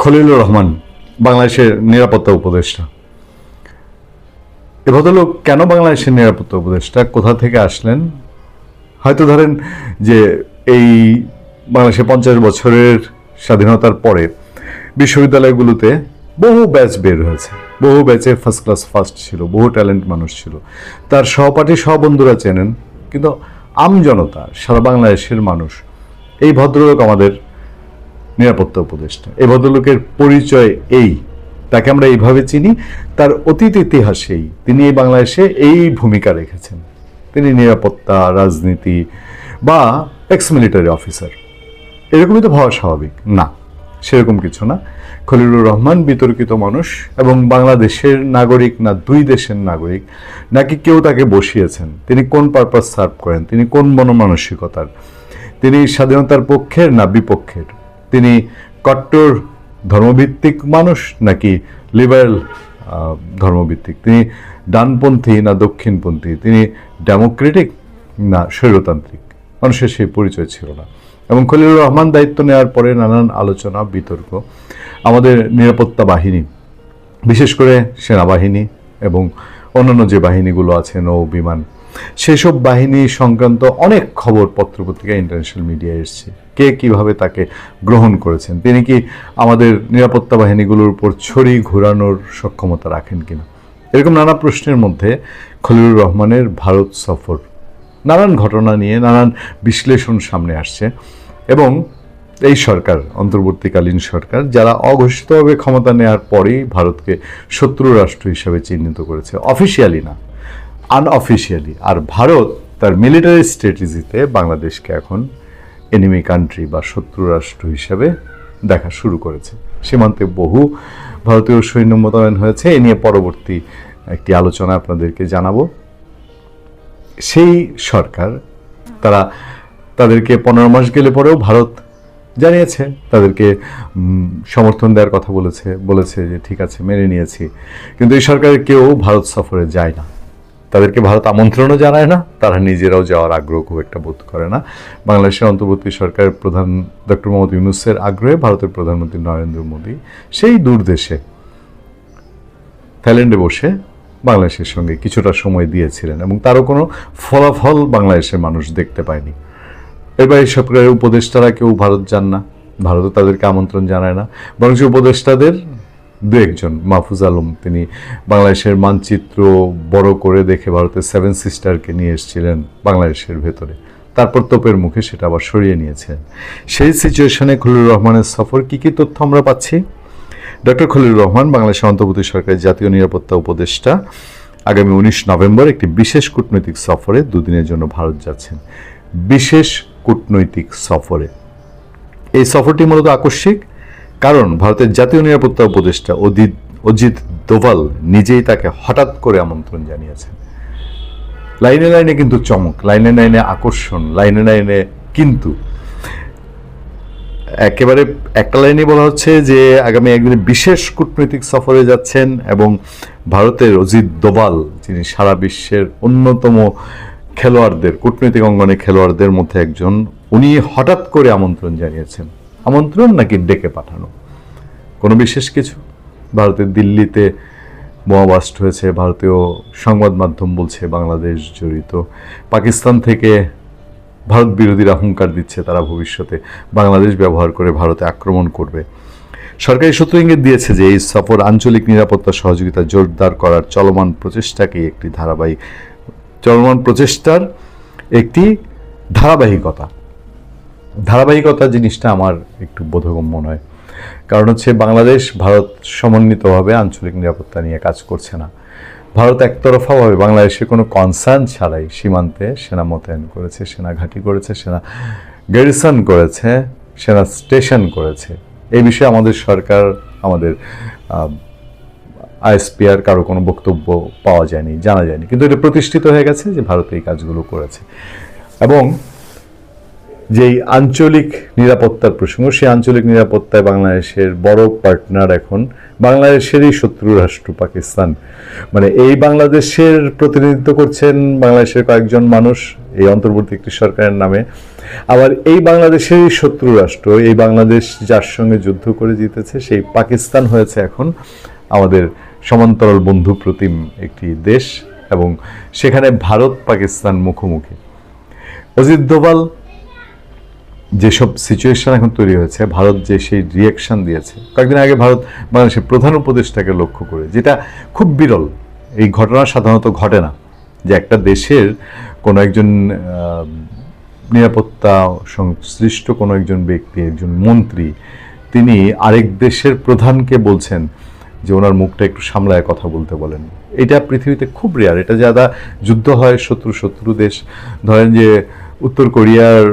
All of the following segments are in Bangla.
খলিলুর রহমান বাংলাদেশের নিরাপত্তা উপদেষ্টা। এ ভদ্রলোক কেন বাংলাদেশের নিরাপত্তা উপদেষ্টা, কোথা থেকে আসলেন? হয়তো ধরেন যে এই বাংলাদেশে 50 বছরের স্বাধীনতার পরে বিশ্ববিদ্যালয়গুলোতে বহু ব্যাচ বের হয়েছে, বহু ব্যাচে ফার্স্ট ক্লাস ফার্স্ট ছিল, বহু ট্যালেন্ট মানুষ ছিল, তার সহপাঠী সহবন্ধুরা চেনেন, কিন্তু আমজনতা সারা বাংলাদেশের মানুষ এই ভদ্রলোক আমাদের নিরাপত্তা উপদেষ্টা। এই ভদ্রলোকের পরিচয় তাকে আমরা এইভাবে চিনি, তার অতীত ইতিহাসেই তিনি এই বাংলাদেশে এই ভূমিকা রেখেছেন। তিনি নিরাপত্তা, রাজনীতি বা এক্স মিলিটারি অফিসার, এরকমই তো হওয়া স্বাভাবিক না, সেরকম কিছু না। খলিলুর রহমান বিতর্কিত মানুষ এবং বাংলাদেশের নাগরিক না দুই দেশের নাগরিক, নাকি কেউ তাকে বসিয়েছেন, তিনি কোন পারপাস সার্ভ করেন, তিনি কোন মনমানসিকতার, তিনি স্বাধীনতার পক্ষের না বিপক্ষের, তিনি কট্টর ধর্মভিত্তিক মানুষ নাকি লিবারেল ধর্মভিত্তিক, তিনি ডানপন্থী না দক্ষিণপন্থী, তিনি ডেমোক্রেটিক না স্বৈরতান্ত্রিক, মানুষের সেই পরিচয় ছিল না। এবং খলিলুর রহমান দায়িত্ব নেওয়ার পরে নানান আলোচনা বিতর্ক, আমাদের নিরাপত্তা বাহিনী, বিশেষ করে সেনাবাহিনী এবং অন্যান্য যে বাহিনীগুলো আছে, নৌ বিমান, সেসব বাহিনী সংক্রান্ত অনেক খবর পত্রপত্রিকা, ইন্টারন্যাশনাল মিডিয়ায় এসছে। কে কিভাবে তাকে গ্রহণ করেছেন, তিনি কি আমাদের নিরাপত্তা বাহিনীগুলোর উপর ছড়ি ঘোরানোর সক্ষমতা রাখেন কিনা, এরকম নানা প্রশ্নের মধ্যে খলিলুর রহমানের ভারত সফর, নানান ঘটনা নিয়ে নানান বিশ্লেষণ সামনে আসছে। এবং এই সরকার, অন্তর্বর্তীকালীন সরকার, যারা অঘোষিতভাবে ক্ষমতা নেওয়ার পরেই ভারতকে শত্রু রাষ্ট্র হিসেবে চিহ্নিত করেছে, অফিসিয়ালি না, আনঅফিসিয়ালি। আর ভারত তার মিলিটারি স্ট্র্যাটেজিতে বাংলাদেশকে এখন এনিমি কান্ট্রি বা শত্রু রাষ্ট্র হিসাবে দেখা শুরু করেছে। সীমান্তে বহু ভারতীয় সৈন্য মোতায়েন হয়েছে, এ নিয়ে পরবর্তী একটি আলোচনা আপনাদেরকে জানাবো। সেই সরকার তাদেরকে 15 মাস গেলে পরেও ভারত জানিয়েছে, তাদেরকে সমর্থন দেওয়ার কথা বলেছে যে ঠিক আছে, মেনে নিয়েছি। কিন্তু এই সরকারের কেউ ভারত সফরে যায় না, তাদেরকে ভারত আমন্ত্রণও জানায় না, তারা নিজেরাও যাওয়ার আগ্রহ খুব একটা বোধ করে না। বাংলাদেশের অন্তর্বর্তী সরকারের প্রধান ডক্টর মোহাম্মদ ইউনূসের আগ্রহে ভারতের প্রধানমন্ত্রী নরেন্দ্র মোদী সেই দূর দেশে থাইল্যান্ডে বসে বাংলাদেশের সঙ্গে কিছুটা সময় দিয়েছিলেন এবং তারও কোনো ফলাফল বাংলাদেশের মানুষ দেখতে পায়নি। এবার এই সরকারের উপদেষ্টারা কেউ ভারত যান না, ভারতও তাদেরকে আমন্ত্রণ জানায় না, বরং উপদেষ্টাদের দু একজন, মাহফুজ আলম, তিনি বাংলাদেশের মানচিত্র বড় করে দেখে ভারতের 7 সিস্টারকে নিয়ে এসেছিলেন বাংলাদেশের ভেতরে, তারপর তোপের মুখে সেটা আবার সরিয়ে নিয়েছেন। সেই সিচুয়েশনে খলিলুর রহমানের সফর, কী কী তথ্য আমরা পাচ্ছি? ডক্টর খলিলুর রহমান বাংলাদেশের অন্তর্বর্তী সরকারের জাতীয় নিরাপত্তা উপদেষ্টা আগামী 19 নভেম্বর একটি বিশেষ কূটনৈতিক সফরে 2 দিনের জন্য ভারত যাচ্ছেন। বিশেষ কূটনৈতিক সফরে, এই সফরটি মূলত আকস্মিক, কারণ ভারতের জাতীয় নিরাপত্তা উপদেষ্টা অজিত দোভাল নিজেই তাকে হঠাৎ করে আমন্ত্রণ জানিয়েছেন। লাইনে লাইনে কিন্তু চমক, লাইনে লাইনে আকর্ষণ, লাইনে লাইনে কিন্তু একেবারে একটা লাইনে বলা হচ্ছে যে আগামী একদিনে বিশেষ কূটনৈতিক সফরে যাচ্ছেন এবং ভারতের অজিত দোভাল, যিনি সারা বিশ্বের অন্যতম খেলোয়াড়দের, কূটনৈতিক অঙ্গনে খেলোয়াড়দের মধ্যে একজন, উনি হঠাৎ করে আমন্ত্রণ জানিয়েছেন। আমন্ত্রণ নাকি ডেকে পাঠানো, কোনো বিশেষ কিছু? ভারতের দিল্লিতে বোমাবাস্ট হয়েছে, ভারতীয় সংবাদ মাধ্যম বলছে বাংলাদেশ জড়িত। পাকিস্তান থেকে ভারত বিরোধীরা হুঙ্কার দিচ্ছে তারা ভবিষ্যতে বাংলাদেশ ব্যবহার করে ভারতে আক্রমণ করবে। সরকারি সূত্র ইঙ্গিত দিয়েছে যে এই সফর আঞ্চলিক নিরাপত্তা সহযোগিতা জোরদার করার চলমান প্রচেষ্টার একটি ধারাবাহিকতা জিনিসটা আমার একটু বোধগম্য নয়। কারণ হচ্ছে বাংলাদেশ ভারত সমন্বিতভাবে আঞ্চলিক নিরাপত্তা নিয়ে কাজ করছে না। ভারত একতরফাভাবে বাংলাদেশের কোনো কনসার্ন ছাড়াই সীমান্তে সেনা মোতায়েন করেছে, সেনা ঘাঁটি করেছে, সেনা গ্যারিসন করেছে, সেনা স্টেশন করেছে। এই বিষয়ে আমাদের সরকার, আমাদের আইএসপিআর কারো কোনো বক্তব্য পাওয়া যায়নি, জানা যায়নি, কিন্তু এটা প্রতিষ্ঠিত হয়ে গেছে যে ভারত এই কাজগুলো করেছে। এবং যেই আঞ্চলিক নিরাপত্তার প্রসঙ্গ, সেই আঞ্চলিক নিরাপত্তায় বাংলাদেশের বড় পার্টনার এখন বাংলাদেশেরই শত্রু রাষ্ট্র পাকিস্তান। মানে এই বাংলাদেশের প্রতিনিধিত্ব করছেন বাংলাদেশের কয়েকজন মানুষ এই অন্তর্বর্তী একটি সরকারের নামে, আবার এই বাংলাদেশেরই শত্রু রাষ্ট্র, এই বাংলাদেশ যার সঙ্গে যুদ্ধ করে জিতেছে সেই পাকিস্তান হয়েছে এখন আমাদের সমান্তরাল বন্ধু প্রতিম একটি দেশ, এবং সেখানে ভারত পাকিস্তান মুখোমুখি। অজিত দোভাল যেসব সিচুয়েশন এখন তৈরি হয়েছে, ভারত যে সেই রিয়াকশন দিয়েছে কয়েকদিন আগে ভারত বাংলাদেশের প্রধান উপদেষ্টাকে লক্ষ্য করে, যেটা খুব বিরল, এই ঘটনা সাধারণত ঘটে না যে একটা দেশের কোনো একজন নিরাপত্তা সংশ্লিষ্ট কোনো একজন ব্যক্তি, একজন মন্ত্রী, তিনি আরেক দেশের প্রধানকে বলছেন যে ওনার মুখটা একটু সামলায় কথা বলতে বলেন। এটা পৃথিবীতে খুব রেয়ার। এটা যারা যুদ্ধ হয় শত্রু দেশ, ধরেন যে উত্তর কোরিয়ার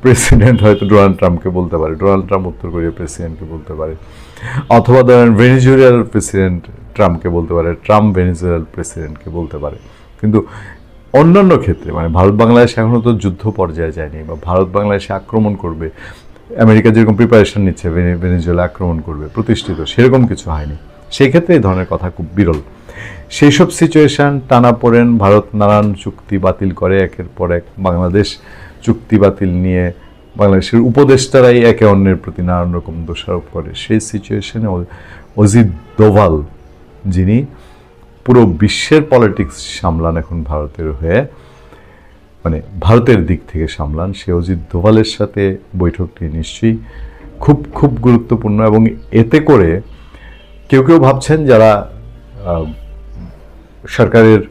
প্রেসিডেন্ট হয়তো ডোনাল্ড ট্রাম্পকে বলতে পারে, ডোনাল্ড ট্রাম্প উত্তর কোরিয়ার প্রেসিডেন্টকে বলতে পারে, অথবা ধরেন ভেনেজুয়েলার প্রেসিডেন্ট ট্রাম্পকে বলতে পারে, ট্রাম্প ভেনেজুয়েলার প্রেসিডেন্টকে বলতে পারে। কিন্তু অন্যান্য ক্ষেত্রে মানে ভারত বাংলাদেশ এখনও তো যুদ্ধ পর্যায়ে যায়নি, বা ভারত বাংলাদেশে আক্রমণ করবে, আমেরিকা যেরকম প্রিপারেশন নিচ্ছে ভেনেজুয়েলা আক্রমণ করবে প্রতিষ্ঠিত, সেরকম কিছু হয়নি। সেই ক্ষেত্রে এই ধরনের কথা খুব বিরল। সেই সব সিচুয়েশান টানাপোড়েন, ভারত নানান চুক্তি বাতিল করে একের পর এক, বাংলাদেশ চুক্তি বাতিল নিয়ে বাংলাদেশের উপদেষ্টারাই একে অন্যের প্রতি নানান রকম দোষারোপ করে। সেই সিচুয়েশনে অজিত দোভাল, যিনি পুরো বিশ্বের পলিটিক্স সামলান এখন ভারতের হয়ে, মানে ভারতের দিক থেকে সামলান, সে অজিত দোভালের সাথে বৈঠকটি নিশ্চয়ই খুব খুব গুরুত্বপূর্ণ। এবং এতে করে কেউ কেউ ভাবছেন যারা সরকারের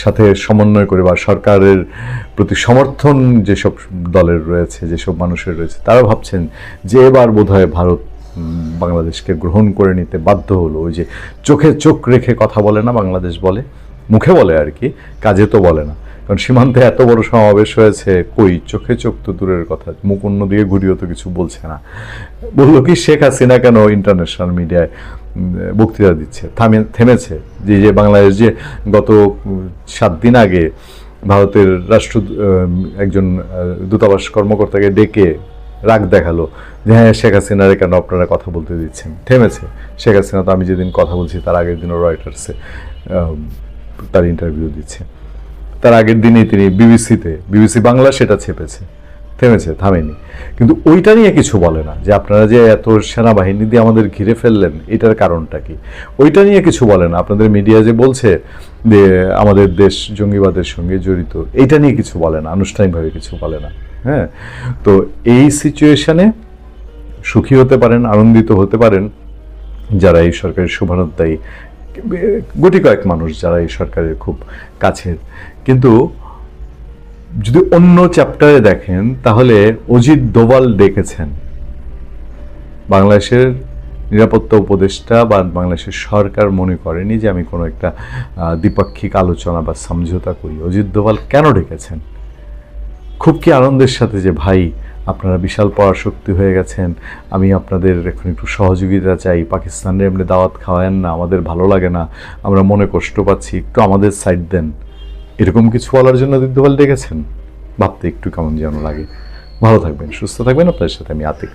সাথে সমন্বয় করে বা সরকারের প্রতি সমর্থন যেসব দলের রয়েছে, যেসব মানুষের রয়েছে, তারা ভাবছেন যে এবার বোধহয় ভারত বাংলাদেশকে গ্রহণ করে নিতে বাধ্য হলো। ওই যে চোখে চোখ রেখে কথা বলে না বাংলাদেশ, বলে মুখে বলে আর কি, কাজে তো বলে না। কারণ সীমান্তে এত বড় সমাবেশ হয়েছে, কই চোখে চোখ তো দূরের কথা, মুখ অন্যদিকে ঘুরিয়েও তো কিছু বলছে না। বললো কি শেখ হাসিনা কেন ইন্টারন্যাশনাল মিডিয়ায় বক্তৃতা দিচ্ছে, থেমেছে। যে বাংলাদেশ যে গত 7 দিন আগে ভারতের একজন দূতাবাস কর্মকর্তাকে ডেকে রাগ দেখালো যে হ্যাঁ শেখ হাসিনারে কেন আপনারা কথা বলতে দিচ্ছেন, থেমেছে। শেখ হাসিনা তো আমি যেদিন কথা বলছি তার আগের দিনও রয়টার্সে তার ইন্টারভিউ দিচ্ছে, তার আগের দিনেই তিনি বিবিসি বাংলা সেটা ছেপেছে, থেমেছে, থামেনি। কিন্তু ওইটা নিয়ে কিছু বলে না যে আপনারা যে এত সেনাবাহিনী দিয়ে আমাদের ঘিরে ফেললেন, এটার কারণটা কি, ওইটা নিয়ে কিছু বলে না। আপনাদের মিডিয়া যে বলছে যে আমাদের দেশ জঙ্গিবাদের সঙ্গে জড়িত, এইটা নিয়ে কিছু বলে না, আনুষ্ঠানিকভাবে কিছু বলে না। হ্যাঁ, তো এই সিচুয়েশনে সুখী হতে পারেন, আনন্দিত হতে পারেন যারা এই সরকারের শুভানুধ্যায়ী, গুটি কয়েক মানুষ যারা এই সরকারের খুব কাছের। কিন্তু যদি অন্য চ্যাপ্টারে দেখেন তাহলে অজিত দোভাল ডেকেছেন বাংলাদেশের নিরাপত্তা উপদেষ্টা বা বাংলাদেশের সরকার মনে করেনি যে আমি কোনো একটা দ্বিপাক্ষিক আলোচনা বা সমঝোতা করি। অজিত দোভাল কেন ডেকেছেন? খুব কি আনন্দের সাথে যে ভাই আপনারা বিশাল পরাশক্তি হয়ে গেছেন, আমি আপনাদের এখন একটু সহযোগিতা চাই, পাকিস্তানের এমনি দাওয়াত খাওয়ায়েন না, আমাদের ভালো লাগে না, আমরা মনে কষ্ট পাচ্ছি, একটু আমাদের সাইড দেন, এরকম কিছু বলার জন্য অজিত দোভাল ডেকেছেন? ভাবতে একটু কেমন যেন লাগে। ভালো থাকবেন, সুস্থ থাকবেন। আপনাদের সাথে আমি আতিক।